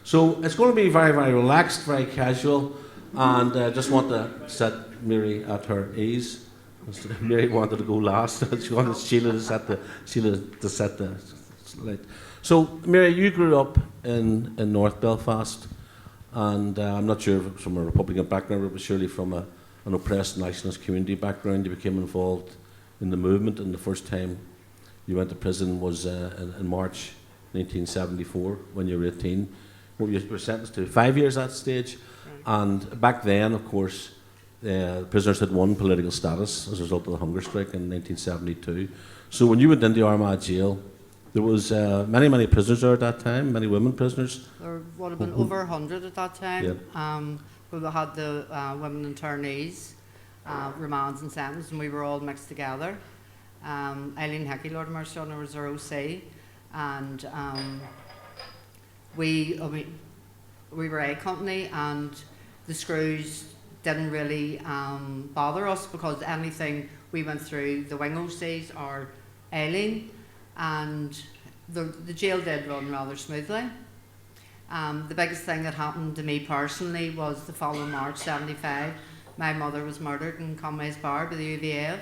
So it's going to be very, very relaxed, very casual, and just want to set Mary at her ease. Mary wanted to go last. She wanted Sheila to set the light. So, Mary, you grew up in North Belfast, and I'm not sure if it's from a Republican background, but surely from an oppressed nationalist community background. You became involved in the movement, and the first time you went to prison was in March 1974 when you were 18. What you were sentenced to 5 years at that stage, and back then, of course, prisoners had won political status as a result of the hunger strike in 1972. So when you went into Arma jail, there was many, many prisoners there at that time, many women prisoners. There would have been over 100 at that time. Yeah. We had the women internees, remands and sentences, and we were all mixed together. Eileen Hickey, Lord of Mercy on her, was our OC, and we were A Company, and the screws didn't really bother us because anything we went through, the wing OCs or Eileen, and the jail did run rather smoothly. The biggest thing that happened to me personally was the following March 75. My mother was murdered in Conway's Bar by the UVF.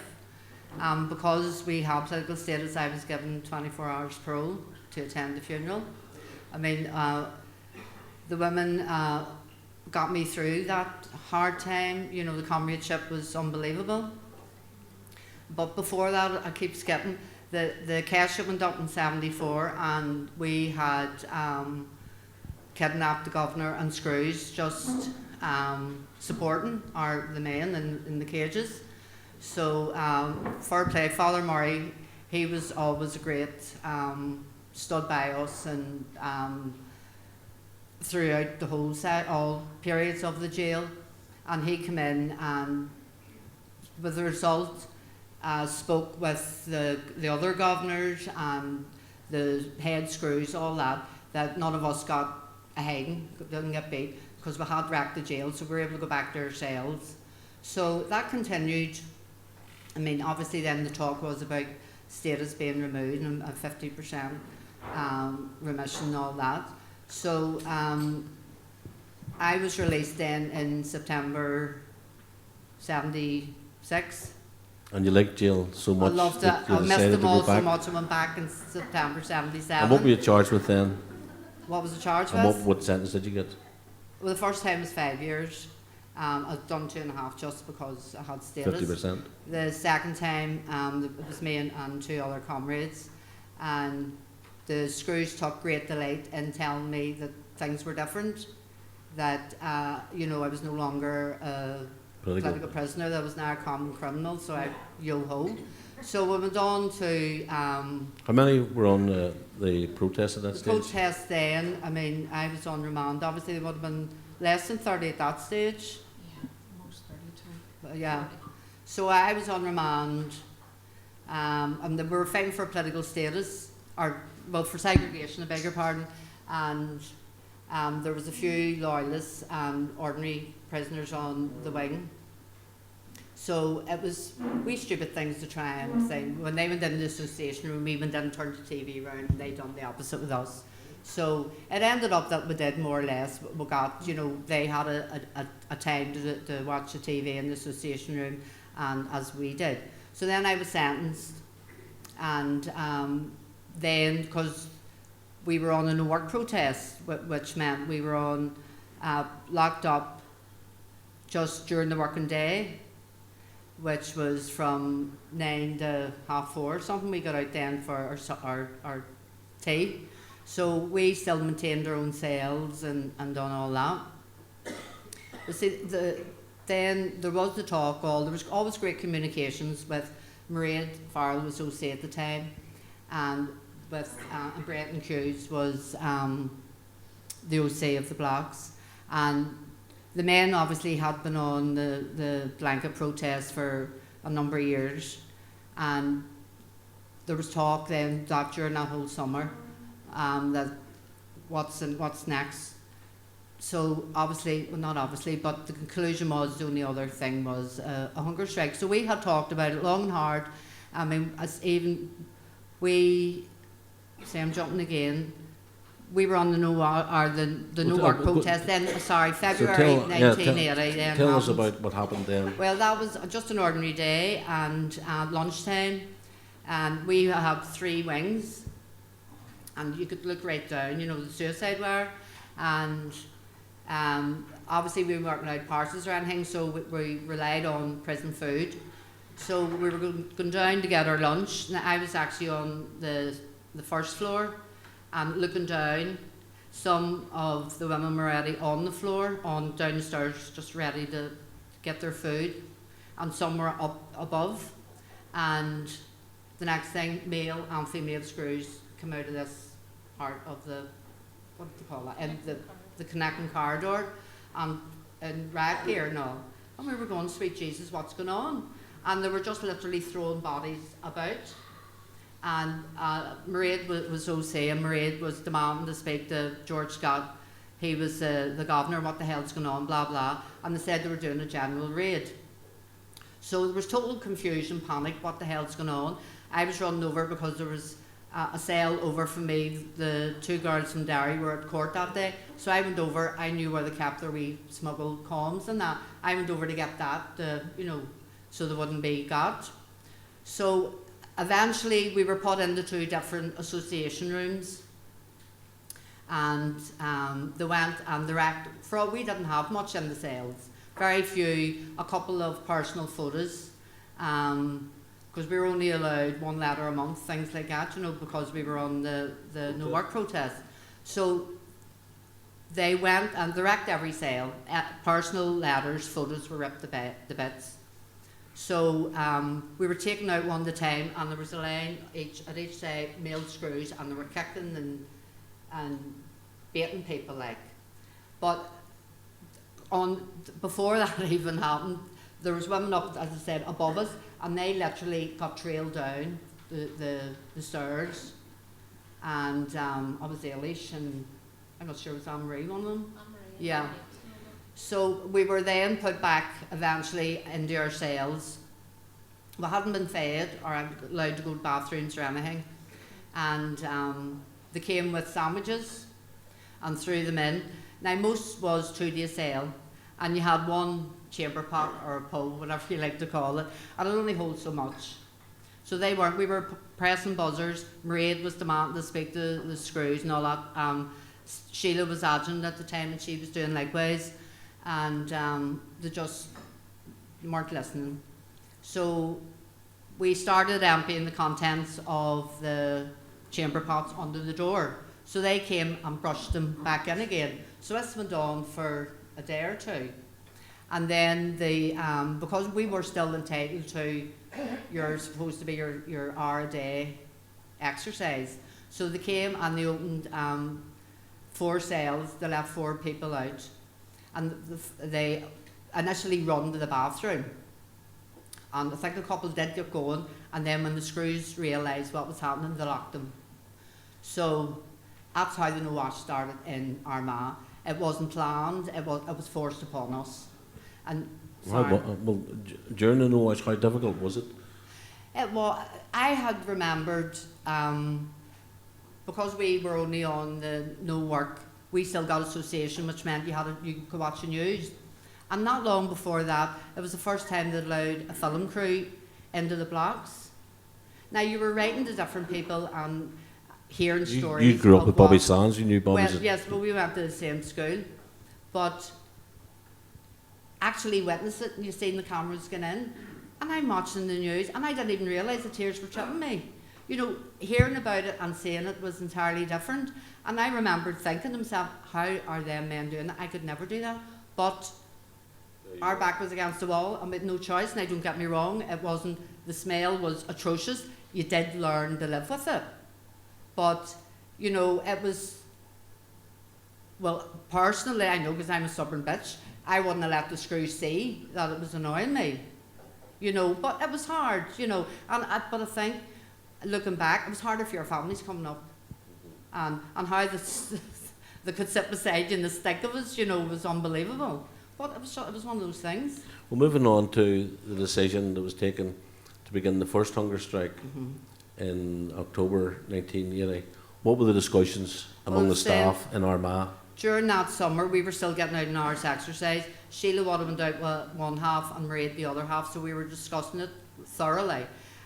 Because we had political status, I was given 24 hours parole to attend the funeral. I mean, the women got me through that hard time. You know, the comradeship was unbelievable. But before that, I keep skipping. The cash went up in 74, and we had kidnapped the governor and screws just supporting the men in the cages. So fair play, Father Murray, he was always a great, stood by us and throughout the whole all periods of the jail, and he came in and with the result spoke with the other governors and the head screws, all that none of us got a hanging, didn't get beat, because we had wrecked the jail, so we were able to go back to our cells. So that continued. I mean, obviously then the talk was about status being removed and a 50% remission and all that. So I was released then in September 76. And you liked jail so much? I loved it. I missed them all so much. I went back in September 77. And what were you charged with then? What was the charge with? And what sentence did you get? Well, the first time was 5 years. I'd done 2.5 just because I had status. 50%. The second time, it was me and two other comrades, and the screws took great delight in telling me that things were different, that I was no longer a political prisoner, that I was now a common criminal, so I yo-ho. So we went on to... How many were on the protest at that stage? The protest then, I mean, I was on remand. Obviously, there would have been less than 30 at that stage. Yeah, most 32. Yeah. So I was on remand, and we were fighting for political status, for segregation, I beg your pardon, and there was a few loyalists and ordinary prisoners on the wing. So it was wee stupid things to try and say. When they went in the association room, we went in and turned the TV around, and they done the opposite with us. So it ended up that we did more or less. We got, they had a time to watch the TV in the association room, and as we did. So then I was sentenced, and then because we were on a no work protest, which meant we were on locked up just during the working day, which was from 9 to 4:30 or something. We got out then for our tea. So we still maintained our own cells and done all that. But see, then there was the talk, there was always great communications with Mairead Farrell was OC at the time, and with Brenton Hughes was the OC of the blocks. And the men obviously had been on the blanket protest for a number of years, and there was talk then that during that whole summer that what's next. So obviously, well, not obviously, but the conclusion was the only other thing was a hunger strike. So we had talked about it long and hard. I mean, I'm jumping again. we were on the no Well, work go- protest then, sorry, So February 1980 then. tell us happened. about what happened then. Well, that was just an ordinary day, and lunchtime, and we have 3 wings, and you could look right down, you know, the suicide wire, and obviously we weren't allowed parcels or anything, so we relied on prison food. So we were going down to get our lunch. Now, I was actually on the first floor, and looking down. Some of the women were already on the floor, down the stairs, just ready to get their food, and some were up above. And the next thing, male and female screws come out of this part of the, what do you call that, and the connecting corridor, and right here and all. And we were going, sweet Jesus, what's going on? And they were just literally throwing bodies about. And Mairead was OC, and Mairead was demanding to speak to George Scott. He was the governor, what the hell's going on, blah, blah. And they said they were doing a general raid. So there was total confusion, panic, what the hell's going on. I was running over because there was a cell over from me. The 2 girls from Derry were at court that day. So I went over, I knew where they kept their wee smuggled comms and that. I went over to get that, you know, so they wouldn't be got. So eventually we were put into 2 different association rooms, and they went and we didn't have much in the cells, very few, a couple of personal photos, because we were only allowed 1 letter a month, things like that, you know, because we were on the no work protest. So they went and they wrecked every cell, personal letters, photos were ripped to bits. So we were taken out one at a time, and there was a line at each side, male screws, and they were kicking and baiting people like. But before that even happened, there was women up, as I said, above us, and they literally got trailed down the stairs. And I was Eilish, and I'm not sure, was Anne-Marie one of them? Anne-Marie. Yeah. So we were then put back eventually into our cells. We hadn't been fed or allowed to go to bathrooms or anything. And they came with sandwiches and threw them in. Now most was 2 days a cell, and you had 1 chamber pot or a pull, whatever you like to call it, and it only holds so much. So we were pressing buzzers. Mairead was demanding to speak to the screws and all that. Sheila was adjutant at the time, and she was doing likewise. And they just weren't listening. So we started emptying the contents of the chamber pots under the door. So they came and brushed them back in again. So this went on for a day or 2. And then because we were still entitled to supposed to be your hour a day exercise. So they came and they opened 4 cells, they left 4 people out. And they initially run to the bathroom. And I think a couple did get going, and then when the screws realised what was happening, they locked them. So that's how the no wash started in Arma. It wasn't planned, it was forced upon us. And Well, during the no wash, how difficult was it? I had remembered, because we were only on the no work, we still got association, which meant you could watch the news. And not long before that, it was the first time they allowed a film crew into the blocks. Now, you were writing to different people and hearing stories. You grew up with Bobby Sands, you knew Bobby. Well, yes, well, we went to the same school. But actually witness it, and you seen the cameras going in, and I'm watching the news, and I didn't even realise the tears were tripping me. You know, hearing about it and seeing it was entirely different. And I remembered thinking to myself, how are them men doing that? I could never do that. But our back was against the wall, and we had no choice. Now, don't get me wrong, the smell was atrocious. You did learn to live with it. But, you know, it was, well, personally, I know, because I'm a stubborn bitch, I wouldn't have let the screw see that it was annoying me. You know, but it was hard, you know. But I think, looking back, it was harder for your families coming up. And how they could sit beside you in the stick of us, you know, was unbelievable. But it was one of those things. Well, moving on to the decision that was taken to begin the first hunger strike in October 1980, What were the discussions among Well, the staff in Armagh? During that summer, we were still getting out an hour's exercise. Sheila would have went out with one half and Maria the other half, so we were discussing it thoroughly.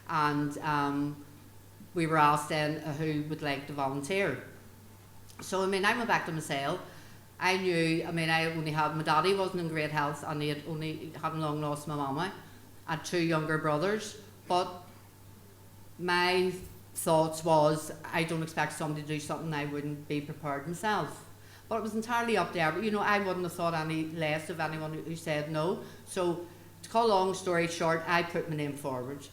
And we were asked then who would like to volunteer. So, I mean, I went back to myself. I knew, I mean, I only had, my daddy wasn't in great health and he hadn't long lost my mama. I had 2 younger brothers, but my thoughts was, I don't expect somebody to do something I wouldn't be prepared myself. But it was entirely up there. But, you know, I wouldn't have thought any less of anyone who said no. So, to cut a long story short, I put my name forward.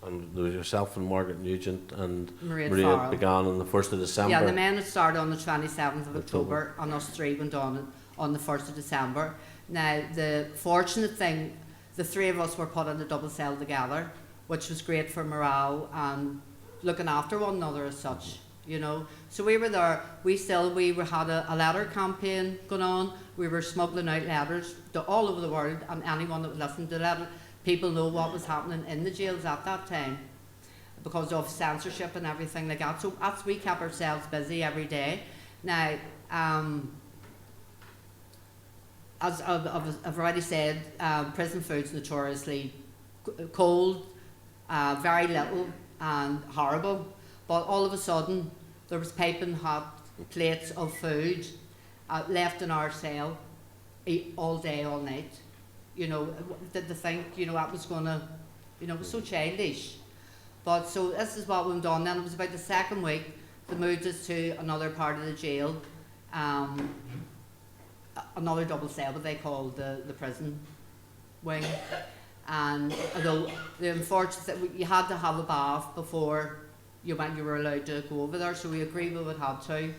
And there was yourself and Margaret Nugent and Maria Maria began on the 1st of December. Yeah, the men had started on the 27th of October, and us 3 went on the 1st of December. Now, the fortunate thing, the 3 of us were put in a double cell together, which was great for morale and looking after one another as such, you know. So we were there, we had a letter campaign going on. We were smuggling out letters to all over the world, and anyone that would listen to letters, people know what was happening in the jails at that time because of censorship and everything like that. So we kept ourselves busy every day. Now, as I've already said, prison food's notoriously cold, very little and horrible. But all of a sudden, there was piping hot plates of food left in our cell all day, all night. You know, did they think, you know, that was going to, you know, it was so childish. But so this is what we've done. Then it was about the 2nd week, they moved us to another part of the jail, another double cell, what they called the prison wing. And although the unfortunate that you had to have a bath before you were allowed to go over there, so we agreed we would have to.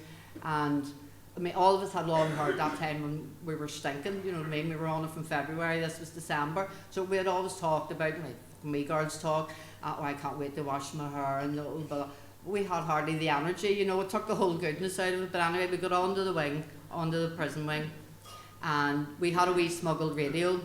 And I mean, all of us had long hair at that time when we were stinking, you know what I mean? We were on it from February, this was December. So we had always talked about, like, me girls talk, oh, I can't wait to wash my hair, and but we had hardly the energy, you know, it took the whole goodness out of it. But anyway, we got onto the wing, onto the prison wing, and we had a wee smuggled radio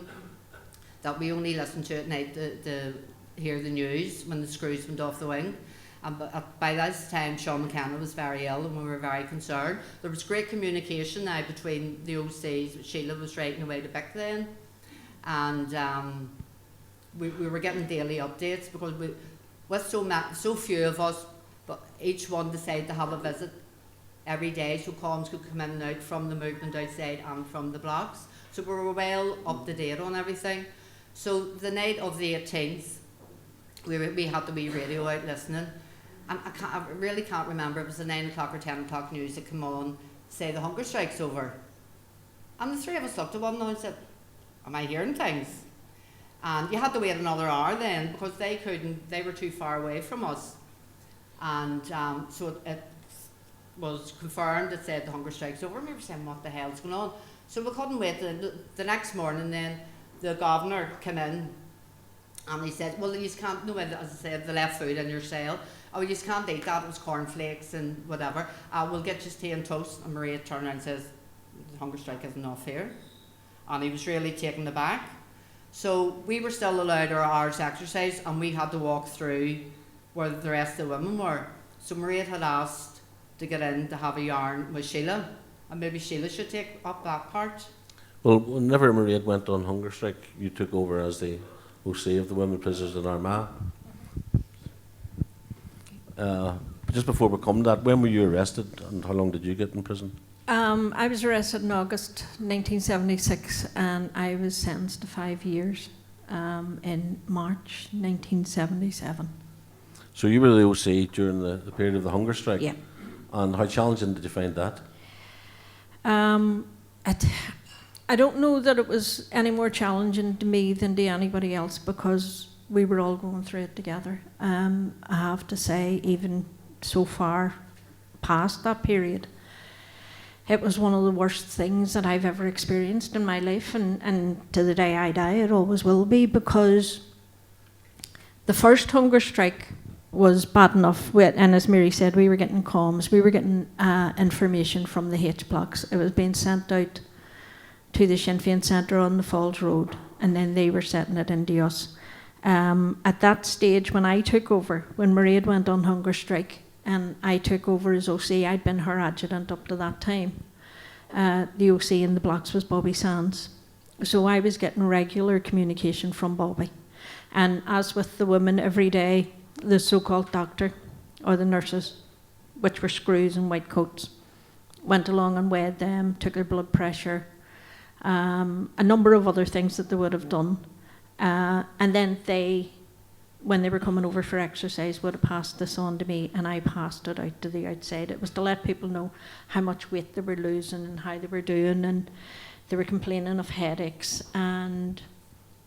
that we only listened to at night to hear the news when the screws went off the wing. And by this time, Sean McKenna was very ill and we were very concerned. There was great communication now between the OCs. Sheila was writing away to Bic then. And we were getting daily updates because with so few of us, but each one decided to have a visit every day so comms could come in and out from the movement outside and from the blocks. So we were well up to date on everything. So the night of the 18th, we had the wee radio out listening. And I really can't remember, it was the 9 o'clock or 10 o'clock news that came on, say the hunger strike's over. And the 3 of us looked at one another and said, am I hearing things? And you had to wait another hour then because they were too far away from us. And so it was confirmed, it said the hunger strike's over, and we were saying, what the hell's going on? So we couldn't wait. The next morning then, the governor came in and he said, well, you can't, no, as I said, they left food in your cell. Oh, you can't eat that, it was cornflakes and whatever. We'll get you tea and toast. And Maria turned around and says, the hunger strike isn't off here. And he was really taken aback. So we were still allowed our hours exercise and we had to walk through where the rest of the women were. So Maria had asked to get in to have a yarn with Sheila. And maybe Sheila should take up that part. Well, whenever Maria went on hunger strike, you took over as the OC of the women prisoners in Armagh. Just before we come to that, when were you arrested and how long did you get in prison? I was arrested in August 1976 and I was sentenced to 5 years in March 1977. So you were the OC during the period of the hunger strike? Yeah. And how challenging did you find that? I don't know that it was any more challenging to me than to anybody else because we were all going through it together. I have to say, even so far past that period, it was one of the worst things that I've ever experienced in my life, and to the day I die it always will be, because the first hunger strike was bad enough, and as Mary said, we were getting comms, we were getting information from the H blocks. It was being sent out to the Sinn Féin Centre on the Falls Road, and then they were sending it into us. At that stage, when I took over, when Mairead went on hunger strike, and I took over as OC. I'd been her adjutant up to that time. The OC in the blocks was Bobby Sands. So I was getting regular communication from Bobby. And as with the women every day, the so-called doctor or the nurses, which were screws and white coats, went along and weighed them, took their blood pressure, a number of other things that they would have done. And then they, when they were coming over for exercise, would have passed this on to me, and I passed it out to the outside. It was to let people know how much weight they were losing and how they were doing, and they were complaining of headaches and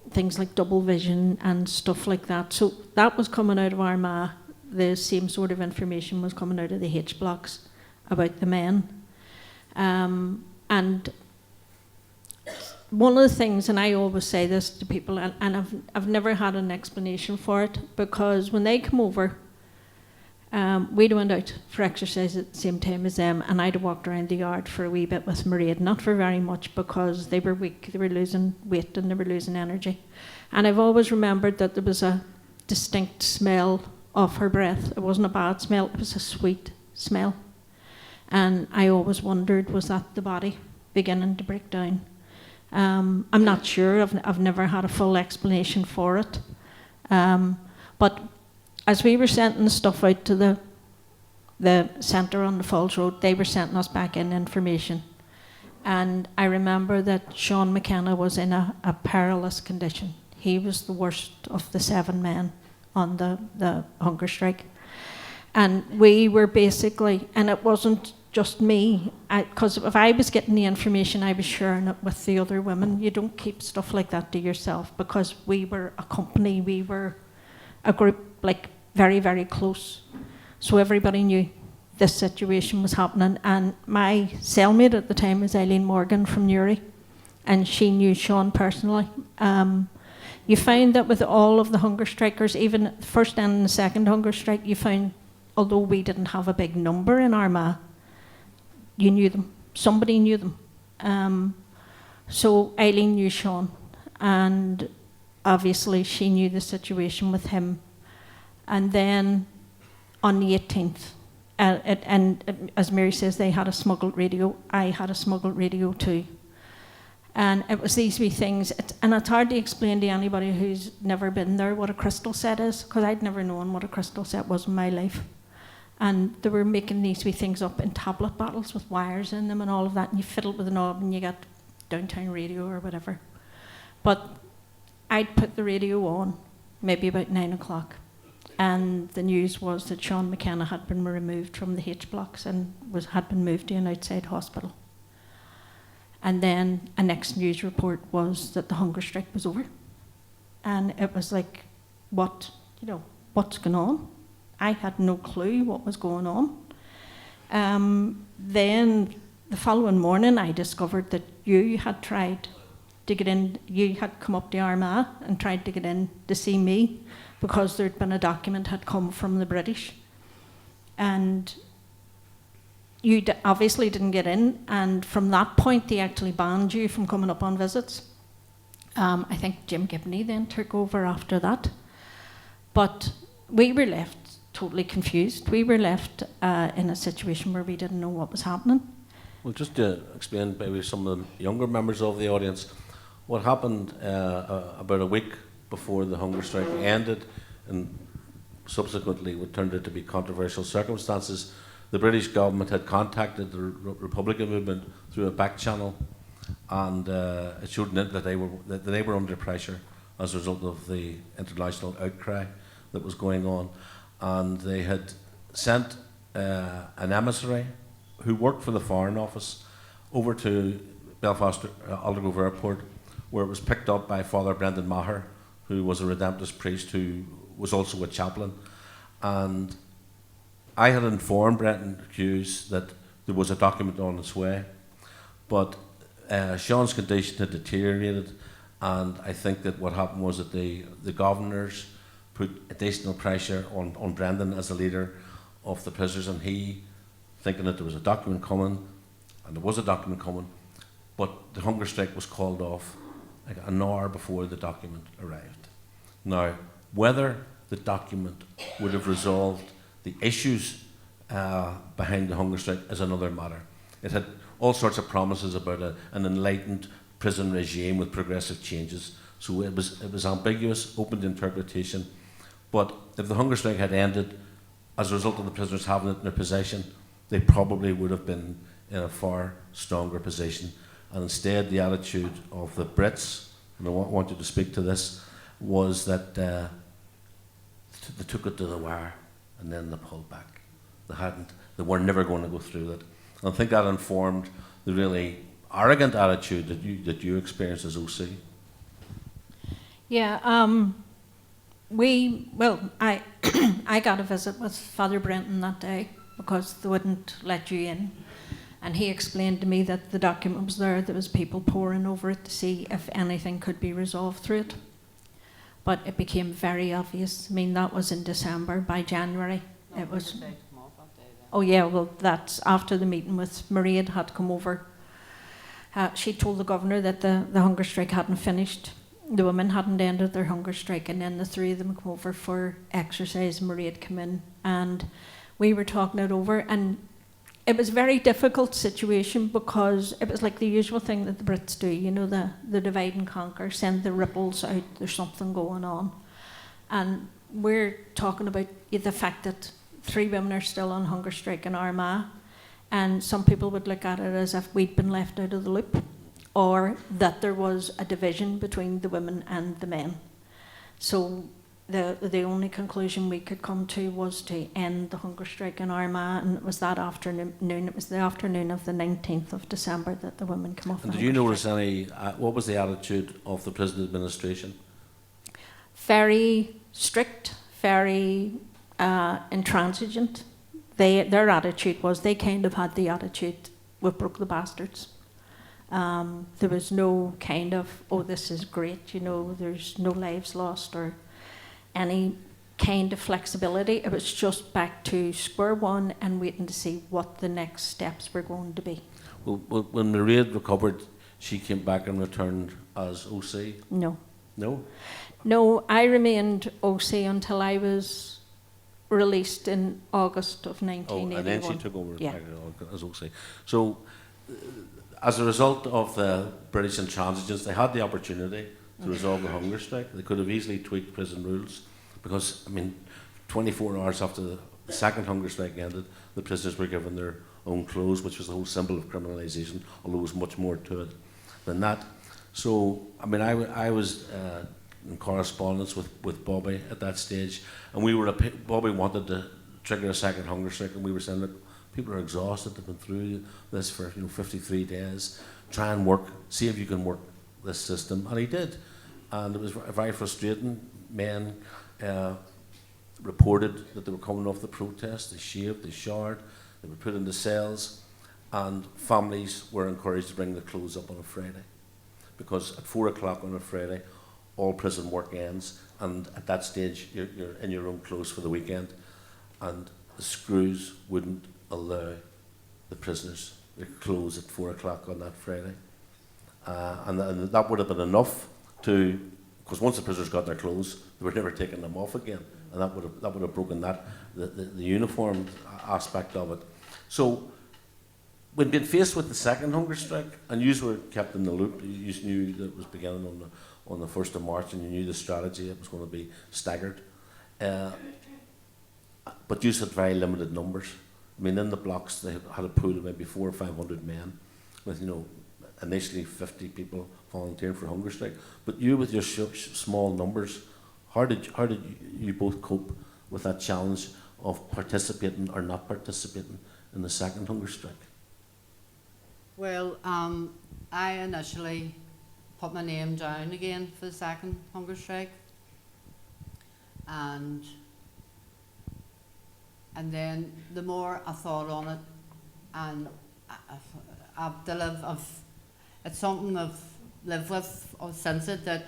things like double vision and stuff like that. So that was coming out of Arma. The same sort of information was coming out of the H blocks about the men. And one of the things, and I always say this to people, and I've never had an explanation for it, because when they come over, we'd went out for exercise at the same time as them, and I'd walked around the yard for a wee bit with Mairead, not for very much, because they were weak, they were losing weight and they were losing energy. And I've always remembered that there was a distinct smell of her breath. It wasn't a bad smell, it was a sweet smell. And I always wondered, was that the body beginning to break down? I'm not sure, I've never had a full explanation for it. But as we were sending the stuff out to the centre on the Falls Road, they were sending us back in information. And I remember that Sean McKenna was in a perilous condition. He was the worst of the 7 men on the hunger strike. And we were basically, and it wasn't just me, because if I was getting the information, I was sharing it with the other women. You don't keep stuff like that to yourself, because we were a company, we were a group, like very, very close. So everybody knew this situation was happening. And my cellmate at the time was Eileen Morgan from Newry, and she knew Sean personally. You find that with all of the hunger strikers, even the first and the second hunger strike, you found, although we didn't have a big number in Armagh, you knew them. Somebody knew them. So Eileen knew Sean, and obviously she knew the situation with him. And then on the 18th, and as Mary says, they had a smuggled radio. I had a smuggled radio too. And it was these wee things, and it's hard to explain to anybody who's never been there what a crystal set is, because I'd never known what a crystal set was in my life. And they were making these wee things up in tablet bottles with wires in them and all of that, and you fiddle with the knob and you get downtown radio or whatever. But I'd put the radio on, maybe about 9 o'clock, and the news was that Sean McKenna had been removed from the H blocks and had been moved to an outside hospital. And then a next news report was that the hunger strike was over. And it was like, what's going on? I had no clue what was going on. Then the following morning, I discovered that you had tried to get in, you had come up to Armagh and tried to get in to see me, because there'd been a document had come from the British. And you obviously didn't get in, and from that point they actually banned you from coming up on visits. I think Jim Gibney then took over after that. But we were left totally confused. We were left in a situation where we didn't know what was happening. Well, just to explain maybe some of the younger members of the audience, what happened about a week before the hunger strike ended, and subsequently what turned out to be controversial circumstances, the British government had contacted the Republican movement through a back channel, and it showed that they were under pressure as a result of the international outcry that was going on. And they had sent an emissary who worked for the Foreign Office over to Belfast Aldergrove Airport, where it was picked up by Father Brendan Maher, who was a Redemptorist priest who was also a chaplain. And I had informed Brenton Hughes that there was a document on its way, but Sean's condition had deteriorated, and I think that what happened was that the governors put additional pressure on Brendan as the leader of the prisoners, and he, thinking that there was a document coming, and there was a document coming, but the hunger strike was called off like an hour before the document arrived. Now, whether the document would have resolved the issues behind the hunger strike is another matter. It had all sorts of promises about an enlightened prison regime with progressive changes. So it was ambiguous, open to interpretation. But if the hunger strike had ended as a result of the prisoners having it in their possession, they probably would have been in a far stronger position. And instead, the attitude of the Brits, and I want you to speak to this, was that they took it to the wire and then they pulled back. They were never going to go through it. And I think that informed the really arrogant attitude that you experienced as OC. Yeah, I I got a visit with Father Brenton that day because they wouldn't let you in. And he explained to me that the document was there was people poring over it to see if anything could be resolved through it. But it became very obvious. I mean, that was in December. By January, it was... Oh yeah, well, that's after the meeting with Maria had come over. She told the governor that the hunger strike hadn't finished. The women hadn't ended their hunger strike, and then the three of them come over for exercise. Maria had come in, and we were talking it over, and it was a very difficult situation because it was like the usual thing that the Brits do, you know, the divide and conquer, send the ripples out, there's something going on. And we're talking about the fact that 3 women are still on hunger strike in Arma, and some people would look at it as if we'd been left out of the loop, or that there was a division between the women and the men. So the only conclusion we could come to was to end the hunger strike in Arma, and it was that afternoon. It was the afternoon of the 19th of December that the women came off. And did you notice any? What was the attitude of the prison administration? Very strict, very intransigent. Their attitude was they kind of had the attitude, we broke the bastards. There was no kind of, oh, this is great, you know, there's no lives lost or any kind of flexibility. It was just back to square one and waiting to see what the next steps were going to be. Well, when Maria recovered, she came back and returned as OC? No. No? No, I remained OC until I was released in August of 1981. Oh, and then she took over yeah. as OC. So, as a result of the British intransigence, they had the opportunity to resolve the hunger strike. They could have easily tweaked prison rules because, I mean, 24 hours after the second hunger strike ended, the prisoners were given their own clothes, which was the whole symbol of criminalisation, although there was much more to it than that. So, I mean, I was in correspondence with Bobby at that stage, and Bobby wanted to trigger a second hunger strike, and we were saying, look, people are exhausted, they've been through this for 53 days, try and work, see if you can work this system, and he did. And it was very frustrating. Men reported that they were coming off the protest, they shaved, they showered, they were put into cells, and families were encouraged to bring their clothes up on a Friday. Because at 4 o'clock on a Friday, all prison work ends, and at that stage, you're in your own clothes for the weekend, and the screws wouldn't allow the prisoners their clothes at 4 o'clock on that Friday. And that would have been enough to, because once the prisoners got their clothes, they were never taking them off again, and that would have broken the uniform aspect of it. So, when being faced with the second hunger strike, and you were kept in the loop, you knew that it was beginning on the 1st of March, and you knew the strategy, it was going to be staggered. But you had very limited numbers. I mean, in the blocks, they had a pool of maybe 400 or 500 men, with, initially 50 people volunteering for hunger strike. But you, with your small numbers, how did you both cope with that challenge of participating or not participating in the second hunger strike? Well, I initially put my name down again for the second hunger strike, and then the more I thought on it, and it's something I've lived with since it, that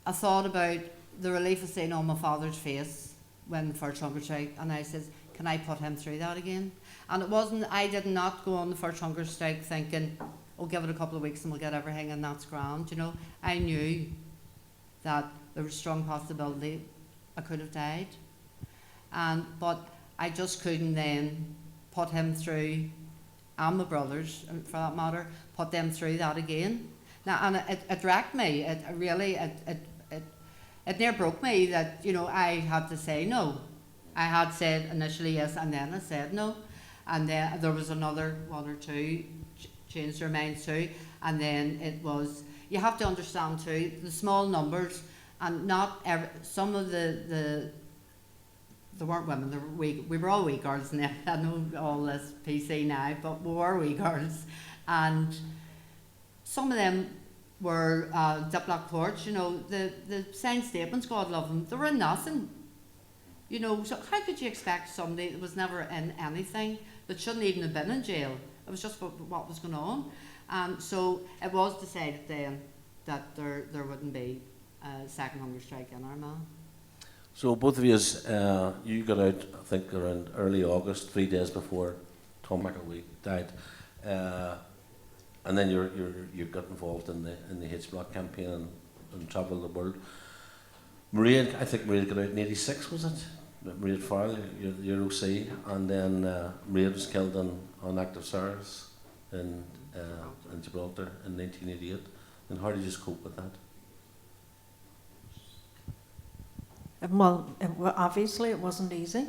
I thought about the relief of seeing on my father's face when the first hunger strike, and I says, can I put him through that again? And I did not go on the first hunger strike thinking, oh, give it a couple of weeks and we'll get everything and that's grand, I knew that there was a strong possibility I could have died. But I just couldn't then put him through, and my brothers, for that matter, put them through that again. Now, and it wrecked me. It near broke me that, you know, I had to say no. I had said initially yes, and then I said no. And then there was another one or two changed their minds too. And then it was, you have to understand too, the small numbers, and not every, some of the they weren't women, they were we were all wee girls now. I know all this PC now, but we were wee girls. And some of them were Diplock courts, you know, the signed statements, God love them, they were in nothing. You know, so how could you expect somebody that was never in anything, that shouldn't even have been in jail? It was just what was going on. And so it was decided then that there wouldn't be a second hunger strike in Arma. So both of you got out, I think, around early August, 3 days before Tom McElwee died, and then you got involved in the H Block campaign and travelled the world. Maria, I think Maria got out in '86, was it? Maria Farrell, your OC, and then Maria was killed on active service in Gibraltar in 1988. And how did you cope with that? Well, obviously it wasn't easy,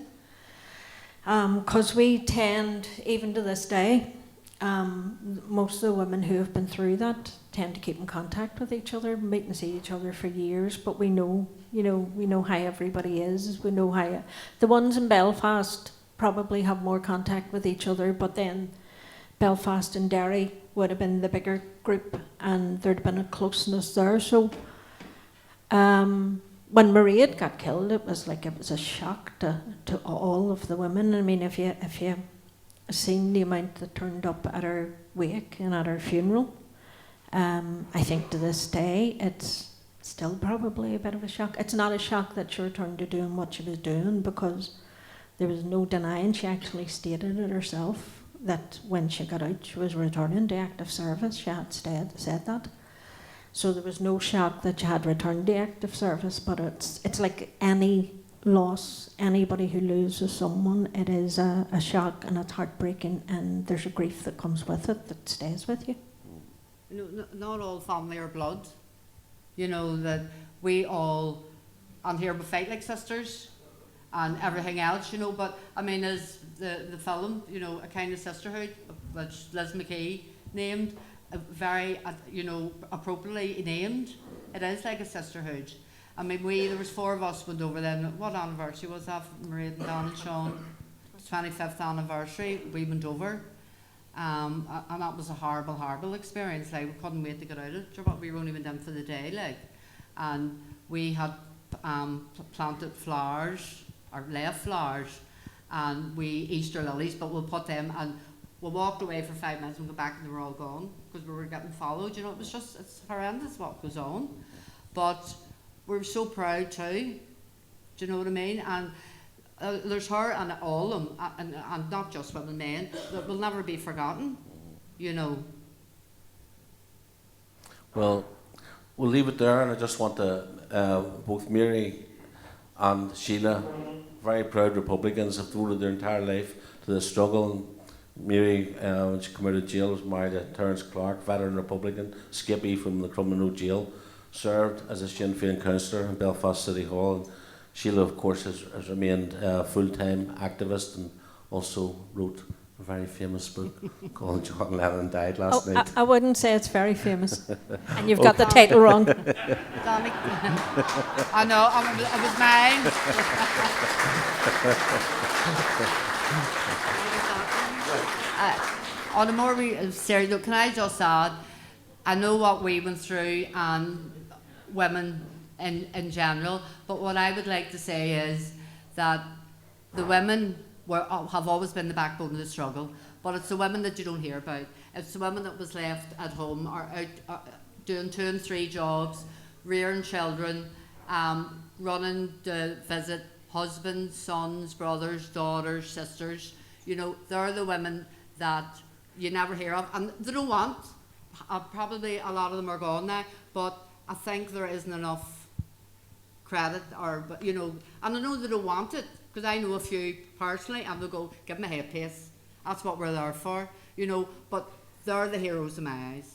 because we tend, even to this day, most of the women who have been through that tend to keep in contact with each other, meet and see each other for years, but we know, we know how everybody is, we know how, the ones in Belfast probably have more contact with each other, but then Belfast and Derry would have been the bigger group, and there'd been a closeness there, so when Maria got killed, it was a shock to all of the women. I mean, if you seen the amount that turned up at her wake and at her funeral, I think to this day it's still probably a bit of a shock. It's not a shock that she returned to doing what she was doing, because there was no denying, she actually stated it herself, that when she got out she was returning to active service. She had said that. So there was no shock that she had returned to active service, but it's like any loss, anybody who loses someone, it is a shock, and it's heartbreaking, and there's a grief that comes with it that stays with you. Not all family are blood. You know, that we all, and here we fight like sisters and everything else, you know, but I mean, as the film, you know, A Kind of Sisterhood, which Liz McKee named, very, appropriately named, it is like a sisterhood. I mean, there was 4 of us went over then. What anniversary was that? Maria and Dan and Sean, 25th anniversary, we went over. And that was a horrible, horrible experience. Like, we couldn't wait to get out of it, but we were only went in for the day, like. And we had planted flowers, or left flowers, and Easter lilies, but we'll put them, and we walked away for 5 minutes and go back and they were all gone, because we were getting followed, you know. It's horrendous what goes on. But we were so proud too, do you know what I mean? And there's her and all of them, and not just women, men, that will never be forgotten, you know. Well, we'll leave it there, and I just want to, both Mary and Sheila, very proud Republicans, have devoted their entire life to the struggle. And Mary, when she came out of jail, was married to Terence Clark, veteran Republican, Skippy from the Crumlin Road Jail, served as a Sinn Féin councillor in Belfast City Hall. And Sheila, of course, has remained a full-time activist, and also wrote a very famous book called John Lennon Died Last Night. I wouldn't say it's very famous, and you've got the title wrong. Danny, I know, it was mine. On a more serious note, can I just add, I know what we went through, and women in general, but what I would like to say is that the women have always been the backbone of the struggle, but it's the women that you don't hear about. It's the women that was left at home, or out doing 2 and 3 jobs, rearing children, running to visit husbands, sons, brothers, daughters, sisters. You know, they're the women that you never hear of, and they don't want. Probably a lot of them are gone now, but I think there isn't enough credit, or, you know, and I know they don't want it, because I know a few personally, and they'll go, give them a headpiece. That's what we're there for, you know. But they're the heroes in my eyes.